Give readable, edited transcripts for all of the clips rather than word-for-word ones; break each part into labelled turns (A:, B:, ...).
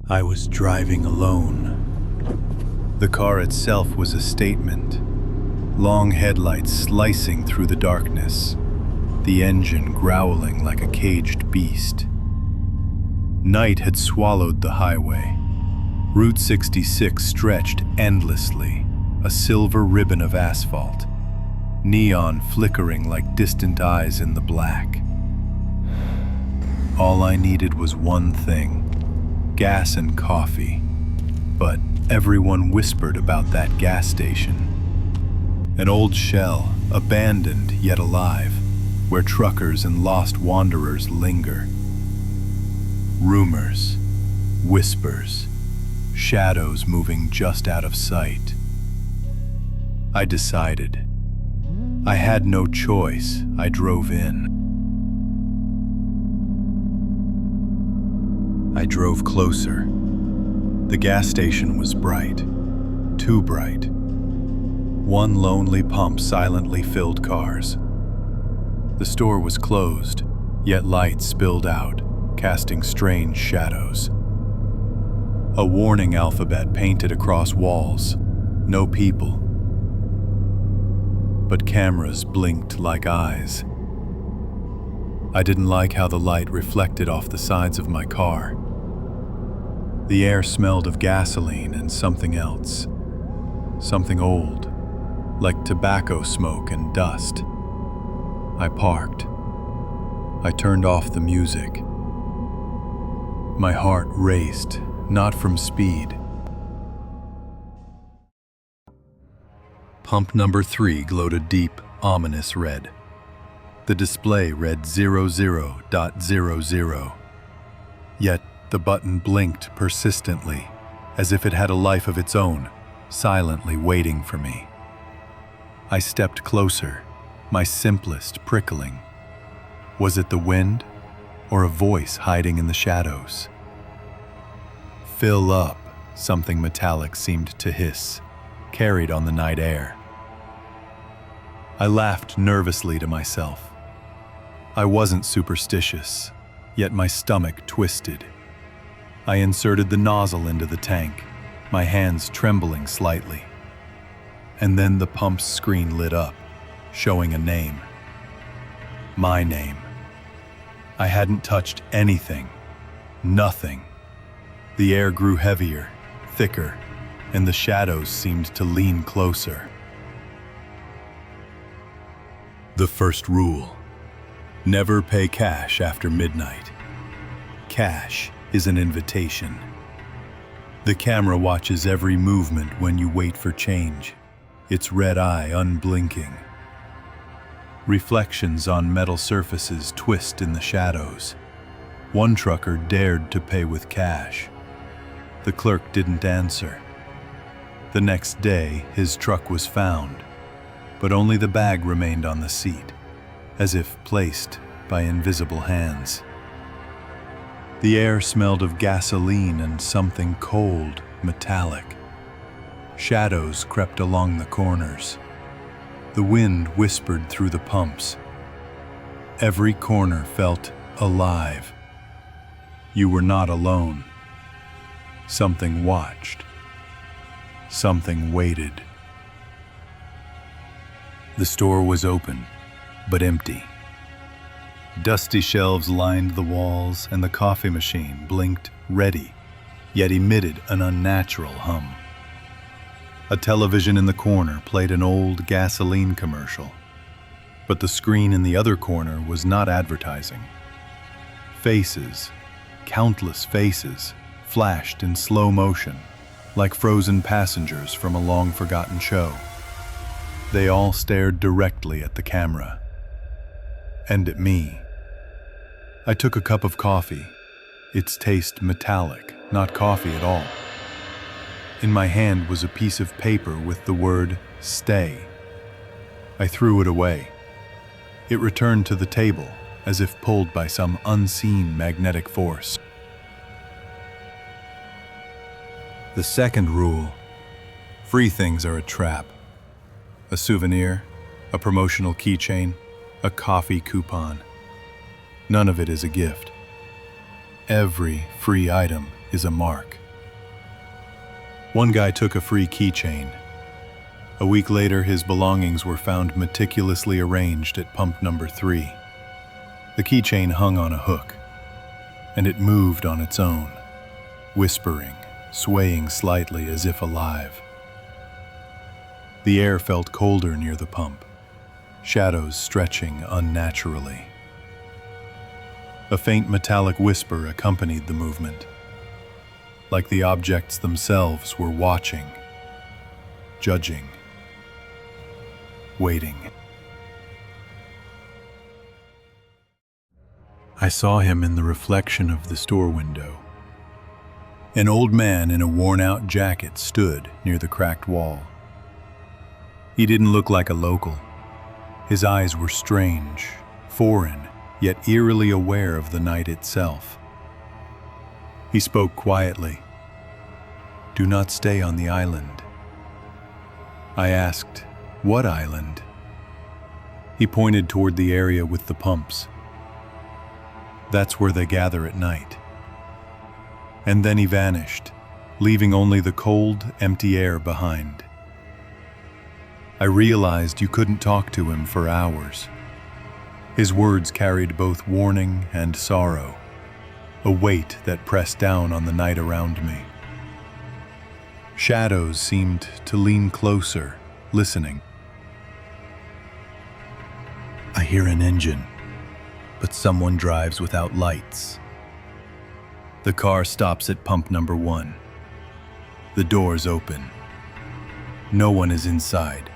A: I was driving alone. The car itself was a statement. Long headlights slicing through the darkness, the engine growling like a caged beast. Night had swallowed the highway. Route 66 stretched endlessly, a silver ribbon of asphalt, neon flickering like distant eyes in the black. All I needed was one thing: gas and coffee. But everyone whispered about that gas station. An old shell, abandoned yet alive, where truckers and lost wanderers linger. Rumors, whispers, shadows moving just out of sight. I decided. I had no choice. I drove in. I drove closer. The gas station was bright, too bright. One lonely pump silently filled cars. The store was closed, yet lights spilled out, casting strange shadows. A warning alphabet painted across walls. No people. But cameras blinked like eyes. I didn't like how the light reflected off the sides of my car. The air smelled of gasoline and something else. Something old, like tobacco smoke and dust. I parked. I turned off the music. My heart raced, not from speed. Pump number 3 glowed a deep, ominous red. The display read 00.00. Yet the button blinked persistently, as if it had a life of its own, silently waiting for me. I stepped closer, my simplest prickling. Was it the wind, or a voice hiding in the shadows? Fill up, something metallic seemed to hiss, carried on the night air. I laughed nervously to myself. I wasn't superstitious, yet my stomach twisted. I inserted the nozzle into the tank, my hands trembling slightly. And then the pump's screen lit up, showing a name. My name. I hadn't touched anything. Nothing. The air grew heavier, thicker, and the shadows seemed to lean closer. The first rule: never pay cash after midnight. Cash is an invitation. The camera watches every movement when you wait for change, its red eye unblinking. Reflections on metal surfaces twist in the shadows. One trucker dared to pay with cash. The clerk didn't answer. The next day, his truck was found, but only the bag remained on the seat, as if placed by invisible hands. The air smelled of gasoline and something cold, metallic. Shadows crept along the corners. The wind whispered through the pumps. Every corner felt alive. You were not alone. Something watched. Something waited. The store was open, but empty. Dusty shelves lined the walls, and the coffee machine blinked ready, yet emitted an unnatural hum. A television in the corner played an old gasoline commercial, but the screen in the other corner was not advertising. Faces, countless faces, flashed in slow motion, like frozen passengers from a long-forgotten show. They all stared directly at the camera, and at me. I took a cup of coffee, its taste metallic, not coffee at all. In my hand was a piece of paper with the word "stay." I threw it away. It returned to the table, as if pulled by some unseen magnetic force. The second rule: free things are a trap. A souvenir, a promotional keychain, a coffee coupon. None of it is a gift. Every free item is a mark. One guy took a free keychain. A week later, his belongings were found meticulously arranged at pump number 3. The keychain hung on a hook, and it moved on its own, whispering, swaying slightly as if alive. The air felt colder near the pump, shadows stretching unnaturally. A faint metallic whisper accompanied the movement, like the objects themselves were watching, judging, waiting. I saw him in the reflection of the store window. An old man in a worn-out jacket stood near the cracked wall. He didn't look like a local. His eyes were strange, foreign, yet eerily aware of the night itself. He spoke quietly. "Do not stay on the island." I asked, "What island?" He pointed toward the area with the pumps. "That's where they gather at night." And then he vanished, leaving only the cold, empty air behind. I realized you couldn't talk to him for hours. His words carried both warning and sorrow, a weight that pressed down on the night around me. Shadows seemed to lean closer, listening. I hear an engine, but someone drives without lights. The car stops at pump number 1. The doors open. No one is inside.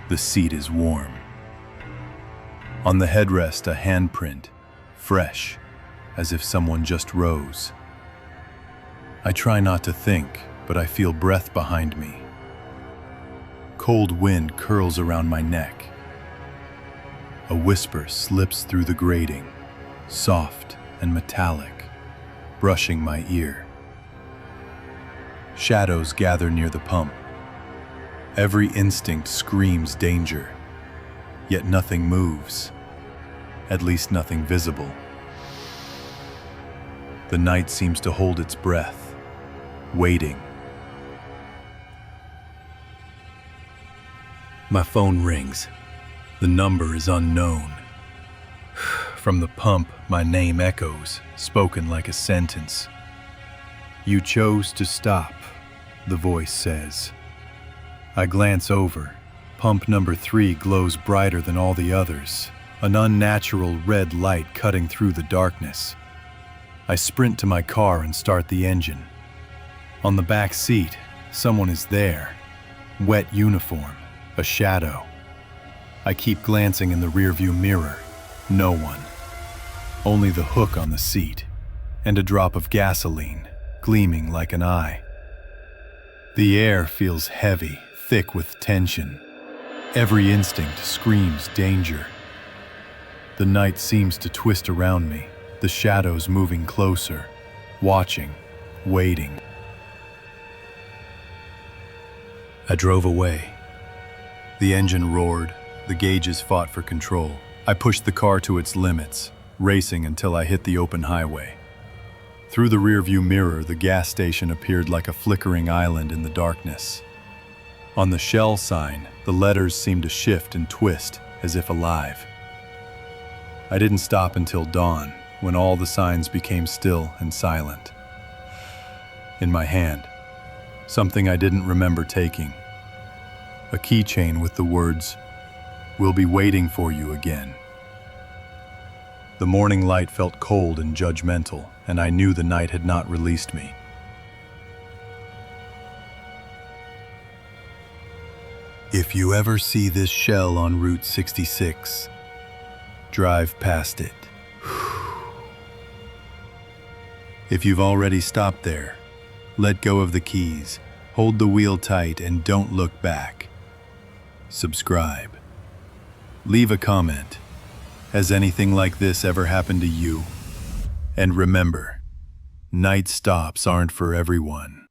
A: The seat is warm. On the headrest, a handprint, fresh, as if someone just rose. I try not to think, but I feel breath behind me. Cold wind curls around my neck. A whisper slips through the grating, soft and metallic, brushing my ear. Shadows gather near the pump. Every instinct screams danger, yet nothing moves, at least nothing visible. The night seems to hold its breath, waiting. My phone rings. The number is unknown. From the pump, my name echoes, spoken like a sentence. "You chose to stop," the voice says. I glance over. Pump number 3 glows brighter than all the others, an unnatural red light cutting through the darkness. I sprint to my car and start the engine. On the back seat, someone is there. Wet uniform, a shadow. I keep glancing in the rearview mirror. No one. Only the hook on the seat, and a drop of gasoline, gleaming like an eye. The air feels heavy, thick with tension. Every instinct screams danger. The night seems to twist around me, the shadows moving closer, watching, waiting. I drove away. The engine roared, the gauges fought for control. I pushed the car to its limits, racing until I hit the open highway. Through the rearview mirror, the gas station appeared like a flickering island in the darkness. On the Shell sign, the letters seemed to shift and twist, as if alive. I didn't stop until dawn, when all the signs became still and silent. In my hand, something I didn't remember taking. A keychain with the words, "We'll be waiting for you again." The morning light felt cold and judgmental, and I knew the night had not released me. If you ever see this Shell on Route 66, drive past it. If you've already stopped there, let go of the keys, hold the wheel tight, and don't look back. Subscribe. Leave a comment. Has anything like this ever happened to you? And remember, night stops aren't for everyone.